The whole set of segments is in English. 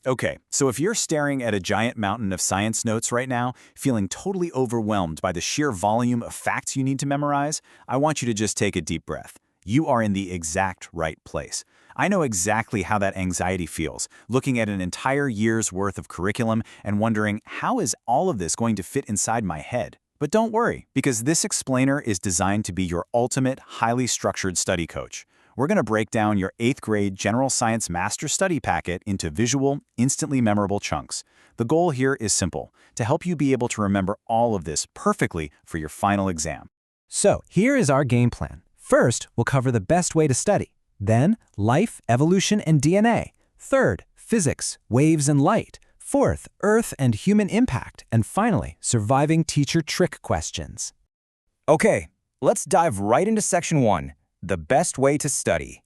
Okay, so if you're staring at a giant mountain of science notes right now, feeling totally overwhelmed by the sheer volume of facts you need to memorize, I want you to just take a deep breath. You are in the exact right place. I know exactly how that anxiety feels, looking at an entire year's worth of curriculum and wondering, how is all of this going to fit inside my head? But don't worry, because this explainer is designed to be your ultimate, highly structured study coach. We're going to break down your 8th grade General Science Master Study Packet into visual, instantly memorable chunks. The goal here is simple, to help you be able to remember all of this perfectly for your final exam. So, here is our game plan. First, we'll cover the best way to study. Then, life, evolution, and DNA. Third, physics, waves and light. Fourth, Earth and human impact. And finally, surviving teacher trick questions. Okay, let's dive right into Section 1. The best way to study.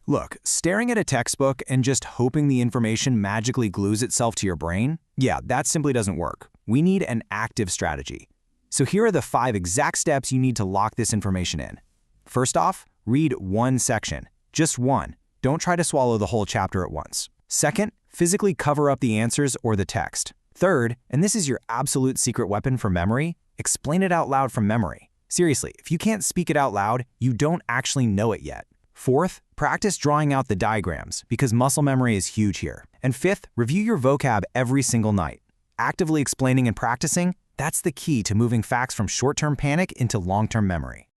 Look, staring at a textbook and just hoping the information magically glues itself to your brain? Yeah, that simply doesn't work. We need an active strategy. So here are the 5 exact steps you need to lock this information in. First off, read one section. Just one. Don't try to swallow the whole chapter at once. Second, physically cover up the answers or the text. Third, and this is your absolute secret weapon for memory, explain it out loud from memory. Seriously, if you can't speak it out loud, you don't actually know it yet. Fourth, practice drawing out the diagrams, because muscle memory is huge here. And fifth, review your vocab every single night. Actively explaining and practicing, that's the key to moving facts from short-term panic into long-term memory.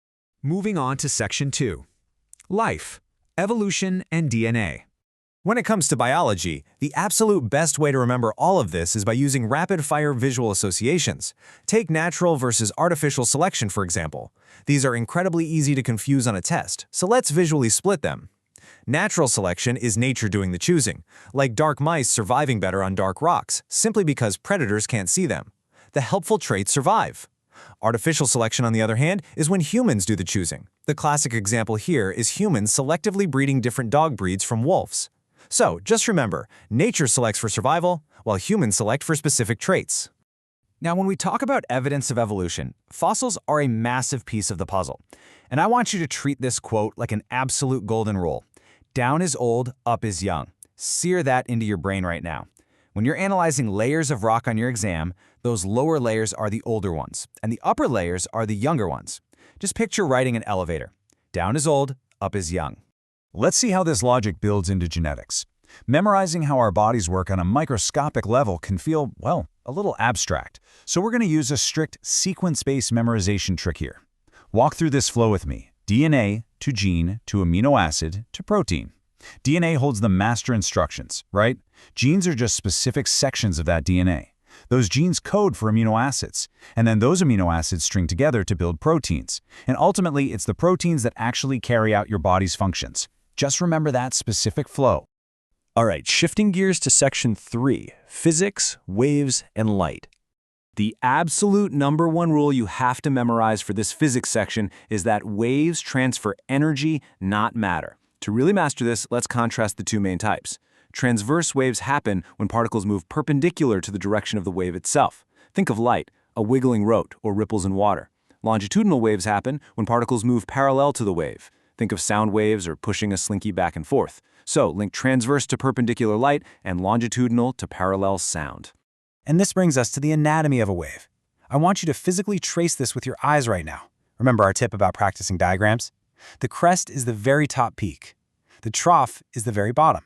Moving on to Section 2. Life, evolution, and DNA. When it comes to biology, the absolute best way to remember all of this is by using rapid-fire visual associations. Take natural versus artificial selection, for example. These are incredibly easy to confuse on a test, so let's visually split them. Natural selection is nature doing the choosing, like dark mice surviving better on dark rocks, simply because predators can't see them. The helpful traits survive. Artificial selection, on the other hand, is when humans do the choosing. The classic example here is humans selectively breeding different dog breeds from wolves. So, just remember, nature selects for survival, while humans select for specific traits. Now, when we talk about evidence of evolution, fossils are a massive piece of the puzzle. And I want you to treat this quote like an absolute golden rule. Down is old, up is young. Sear that into your brain right now. When you're analyzing layers of rock on your exam, those lower layers are the older ones, and the upper layers are the younger ones. Just picture riding an elevator. Down is old, up is young. Let's see how this logic builds into genetics. Memorizing how our bodies work on a microscopic level can feel, well, a little abstract. So we're going to use a strict sequence-based memorization trick here. Walk through this flow with me. DNA to gene to amino acid to protein. DNA holds the master instructions, right? Genes are just specific sections of that DNA. Those genes code for amino acids, and then those amino acids string together to build proteins. And ultimately, it's the proteins that actually carry out your body's functions. Just remember that specific flow. All right, shifting gears to Section 3, physics, waves, and light. The absolute #1 rule you have to memorize for this physics section is that waves transfer energy, not matter. To really master this, let's contrast the two main types. Transverse waves happen when particles move perpendicular to the direction of the wave itself. Think of light, a wiggling rote, or ripples in water. Longitudinal waves happen when particles move parallel to the wave. Think of sound waves or pushing a slinky back and forth. So, link transverse to perpendicular light and longitudinal to parallel sound. And this brings us to the anatomy of a wave. I want you to physically trace this with your eyes right now. Remember our tip about practicing diagrams? The crest is the very top peak. The trough is the very bottom.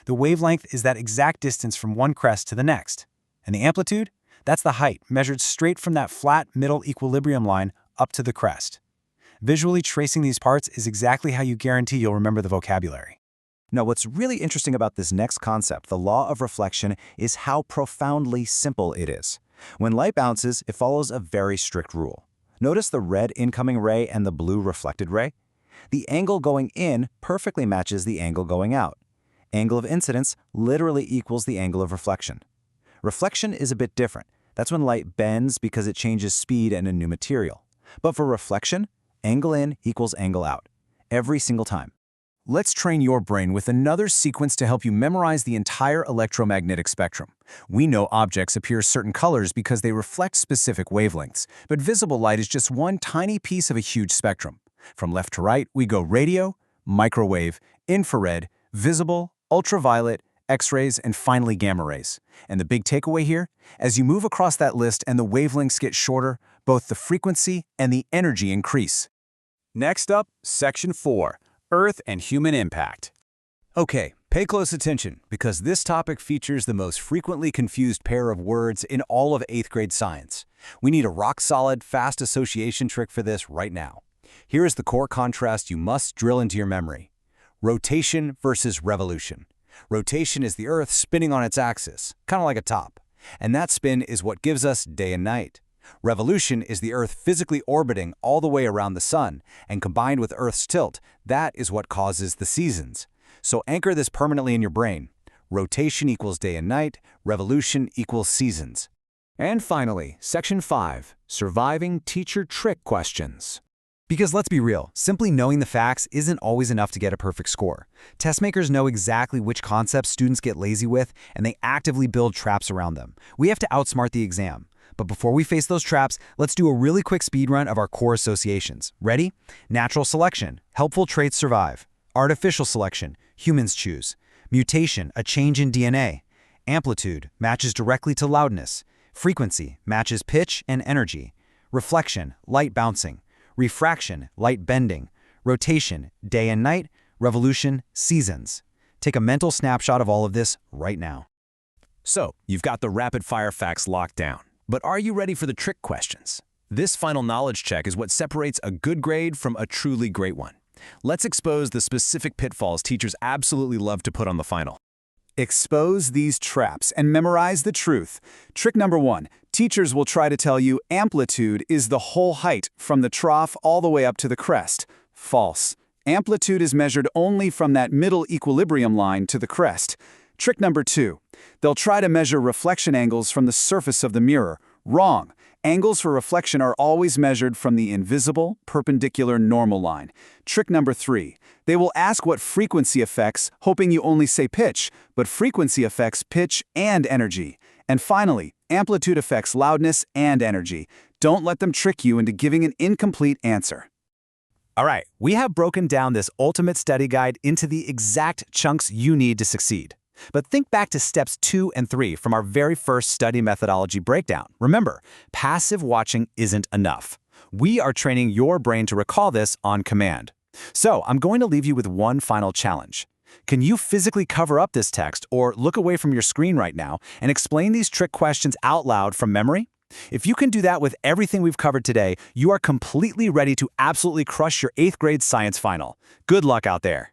The wavelength is that exact distance from one crest to the next. And the amplitude? That's the height, measured straight from that flat middle equilibrium line up to the crest. Visually tracing these parts is exactly how you guarantee you'll remember the vocabulary. Now, what's really interesting about this next concept, the law of reflection, is how profoundly simple it is. When light bounces, it follows a very strict rule. Notice the red incoming ray and the blue reflected ray? The angle going in perfectly matches the angle going out. Angle of incidence literally equals the angle of reflection. Reflection is a bit different. That's when light bends because it changes speed in a new material. But for reflection, angle in equals angle out, every single time. Let's train your brain with another sequence to help you memorize the entire electromagnetic spectrum. We know objects appear certain colors because they reflect specific wavelengths, but visible light is just one tiny piece of a huge spectrum. From left to right, we go radio, microwave, infrared, visible, ultraviolet, X-rays, and finally gamma rays. And the big takeaway here? As you move across that list and the wavelengths get shorter, both the frequency and the energy increase. Next up, Section 4, Earth and Human Impact. Okay, pay close attention, because this topic features the most frequently confused pair of words in all of 8th grade science. We need a rock-solid, fast association trick for this right now. Here is the core contrast you must drill into your memory. Rotation versus revolution. Rotation is the Earth spinning on its axis, kind of like a top. And that spin is what gives us day and night. Revolution is the Earth physically orbiting all the way around the Sun, and combined with Earth's tilt, that is what causes the seasons. So anchor this permanently in your brain. Rotation equals day and night, revolution equals seasons. And finally, Section 5, Surviving Teacher Trick Questions. Because let's be real, simply knowing the facts isn't always enough to get a perfect score. Test makers know exactly which concepts students get lazy with, and they actively build traps around them. We have to outsmart the exam. But before we face those traps, let's do a really quick speed run of our core associations. Ready? Natural selection. Helpful traits survive. Artificial selection. Humans choose. Mutation, a change in DNA. Amplitude, matches directly to loudness. Frequency, matches pitch and energy. Reflection, light bouncing. Refraction, light bending. Rotation, day and night. Revolution, seasons. Take a mental snapshot of all of this right now. So, you've got the rapid-fire facts locked down. But are you ready for the trick questions? This final knowledge check is what separates a good grade from a truly great one. Let's expose the specific pitfalls teachers absolutely love to put on the final. Expose these traps and memorize the truth. Trick number 1. Teachers will try to tell you amplitude is the whole height from the trough all the way up to the crest. False. Amplitude is measured only from that middle equilibrium line to the crest. Trick number 2. They'll try to measure reflection angles from the surface of the mirror. Wrong. Angles for reflection are always measured from the invisible, perpendicular normal line. Trick number 3. They will ask what frequency affects, hoping you only say pitch, but frequency affects pitch and energy. And finally, amplitude affects loudness and energy. Don't let them trick you into giving an incomplete answer. All right, we have broken down this ultimate study guide into the exact chunks you need to succeed. But think back to steps 2 and 3 from our very first study methodology breakdown. Remember, passive watching isn't enough. We are training your brain to recall this on command. So I'm going to leave you with one final challenge. Can you physically cover up this text or look away from your screen right now and explain these trick questions out loud from memory? If you can do that with everything we've covered today, you are completely ready to absolutely crush your 8th grade science final. Good luck out there.